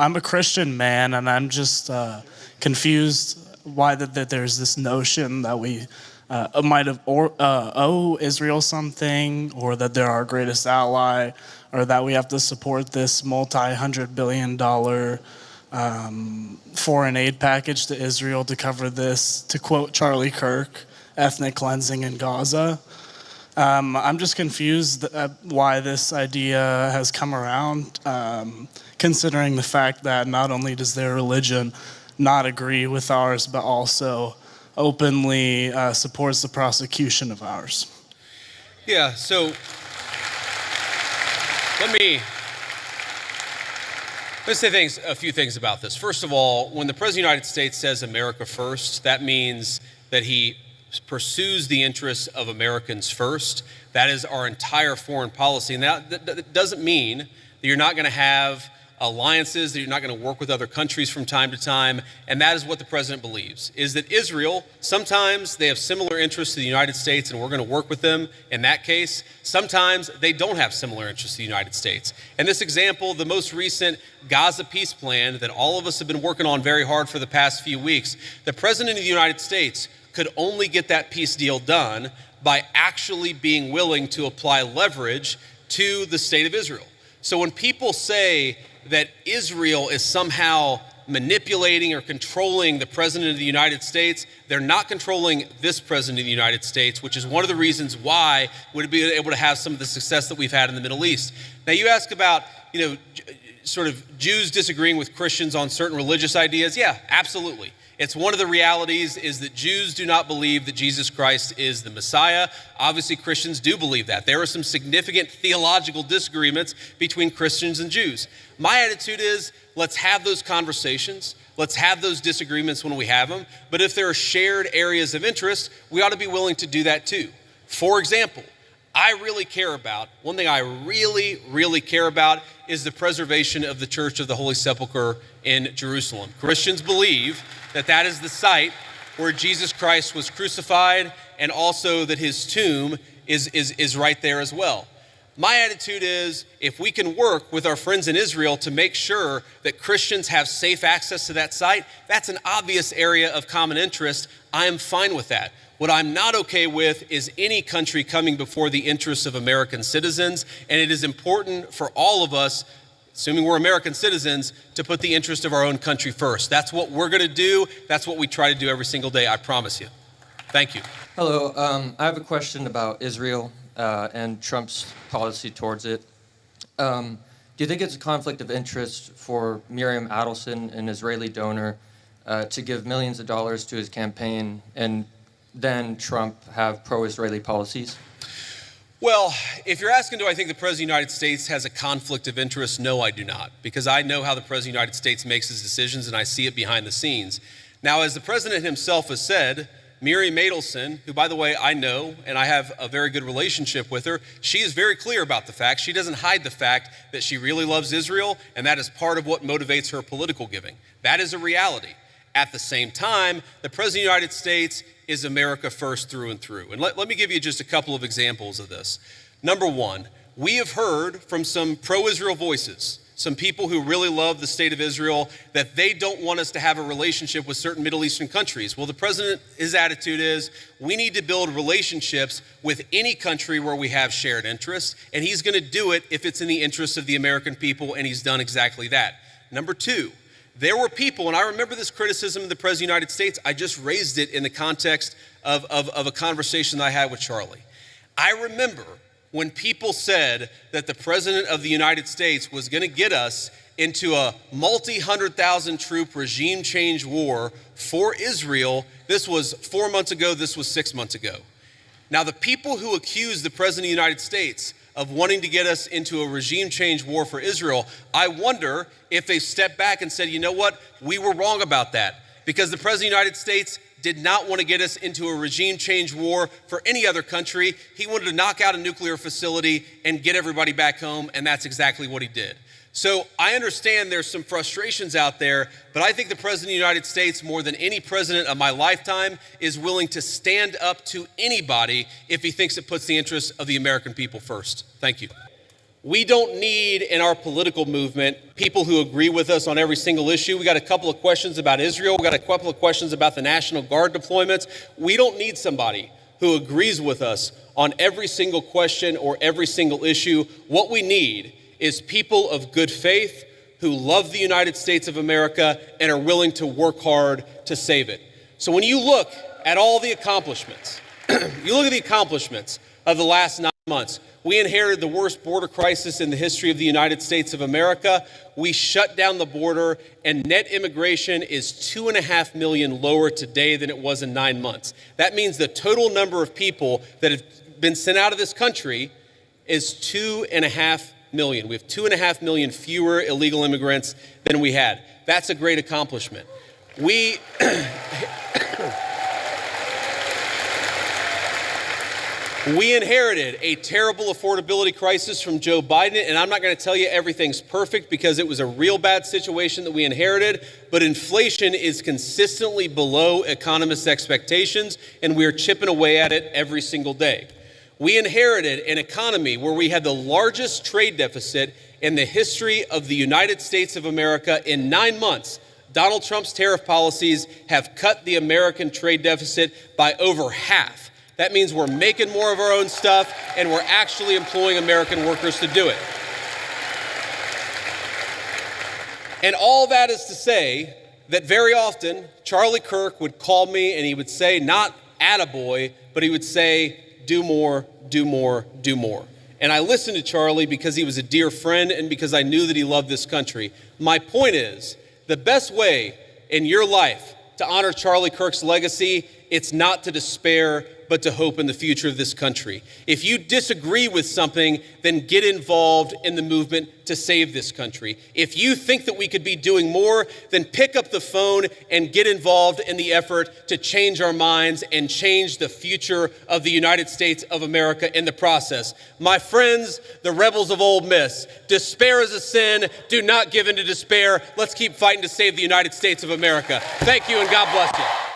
I'm a Christian man, and I'm just confused why that there's this notion that we might have owe Israel something, or that they're our greatest ally, or that we have to support this multi-hundred-billion-dollar foreign aid package to Israel to cover this, to quote Charlie Kirk, ethnic cleansing in Gaza. I'm just confused why this idea has come around, considering the fact that not only does their religion not agree with ours, but also openly supports the prosecution of ours. Yeah, so let me say a few things about this. First of all, when the President of the United States says America first, that means that he pursues the interests of Americans first. That is our entire foreign policy. And that doesn't mean that you're not going to have alliances, that you're not going to work with other countries from time to time. And that is what the president believes, is that Israel, sometimes they have similar interests to the United States and we're going to work with them in that case. Sometimes they don't have similar interests to the United States. And this example, the most recent Gaza peace plan that all of us have been working on very hard for the past few weeks, the president of the United States could only get that peace deal done by actually being willing to apply leverage to the state of Israel. So when people say that Israel is somehow manipulating or controlling the president of the United States, they're not controlling this president of the United States, which is one of the reasons why we'd be able to have some of the success that we've had in the Middle East. Now you ask about, sort of Jews disagreeing with Christians on certain religious ideas. Yeah, absolutely. It's one of the realities is that Jews do not believe that Jesus Christ is the Messiah. Obviously, Christians do believe that. There are some significant theological disagreements between Christians and Jews. My attitude is, let's have those conversations. Let's have those disagreements when we have them. But if there are shared areas of interest, we ought to be willing to do that too. For example, one thing I really, really care about is the preservation of the Church of the Holy Sepulchre in Jerusalem. Christians believe that that is the site where Jesus Christ was crucified, and also that his tomb is right there as well. My attitude is, if we can work with our friends in Israel to make sure that Christians have safe access to that site, that's an obvious area of common interest. I am fine with that. What I'm not okay with is any country coming before the interests of American citizens, and it is important for all of us, assuming we're American citizens, to put the interest of our own country first. That's what we're going to do. That's what we try to do every single day, I promise you. Thank you. Hello, I have a question about Israel and Trump's policy towards it. Do you think it's a conflict of interest for Miriam Adelson, an Israeli donor, to give millions of dollars to his campaign, and then Trump have pro-Israeli policies? Well, if you're asking, do I think the President of the United States has a conflict of interest? No, I do not, because I know how the President of the United States makes his decisions and I see it behind the scenes. Now, as the President himself has said, Miriam Adelson, who, by the way, I know and I have a very good relationship with her, she is very clear about the fact. She doesn't hide the fact that she really loves Israel, and that is part of what motivates her political giving. That is a reality. At the same time, the President of the United States is America first through and through. And let me give you just a couple of examples of this. Number one, we have heard from some pro-Israel voices, some people who really love the state of Israel, that they don't want us to have a relationship with certain Middle Eastern countries. Well, the president, his attitude is, we need to build relationships with any country where we have shared interests, and he's going to do it if it's in the interests of the American people, and he's done exactly that. Number two, there were people, and I remember this criticism of the President of the United States, I just raised it in the context of a conversation that I had with Charlie. I remember when people said that the President of the United States was going to get us into a multi-100,000 troop regime change war for Israel. This was 4 months ago, this was 6 months ago. Now, the people who accused the President of the United States of wanting to get us into a regime change war for Israel, I wonder if they stepped back and said, you know what, we were wrong about that, because the President of the United States did not want to get us into a regime change war for any other country. He wanted to knock out a nuclear facility and get everybody back home, and that's exactly what he did. So I understand there's some frustrations out there, but I think the President of the United States, more than any president of my lifetime, is willing to stand up to anybody if he thinks it puts the interests of the American people first. Thank you. We don't need in our political movement people who agree with us on every single issue. We got a couple of questions about Israel. We got a couple of questions about the National Guard deployments. We don't need somebody who agrees with us on every single question or every single issue. What we need is people of good faith who love the United States of America and are willing to work hard to save it. So when you look at all the accomplishments, you look at the accomplishments of the last 9 months. We inherited the worst border crisis in the history of the United States of America. We shut down the border, and net immigration is 2.5 million lower today than it was in 9 months. That means the total number of people that have been sent out of this country is 2.5 million. We have 2.5 million fewer illegal immigrants than we had. That's a great accomplishment. We inherited a terrible affordability crisis from Joe Biden, and I'm not going to tell you everything's perfect because it was a real bad situation that we inherited, but inflation is consistently below economists' expectations, and we're chipping away at it every single day. We inherited an economy where we had the largest trade deficit in the history of the United States of America. In 9 months, Donald Trump's tariff policies have cut the American trade deficit by over half. That means we're making more of our own stuff, and we're actually employing American workers to do it. And all that is to say that very often, Charlie Kirk would call me and he would say, not attaboy, but he would say, do more, do more, do more. And I listened to Charlie because he was a dear friend and because I knew that he loved this country. My point is, the best way in your life to honor Charlie Kirk's legacy, it's not to despair, but to hope in the future of this country. If you disagree with something, then get involved in the movement to save this country. If you think that we could be doing more, then pick up the phone and get involved in the effort to change our minds and change the future of the United States of America in the process. My friends, the rebels of Ole Miss, despair is a sin. Do not give in to despair. Let's keep fighting to save the United States of America. Thank you, and God bless you.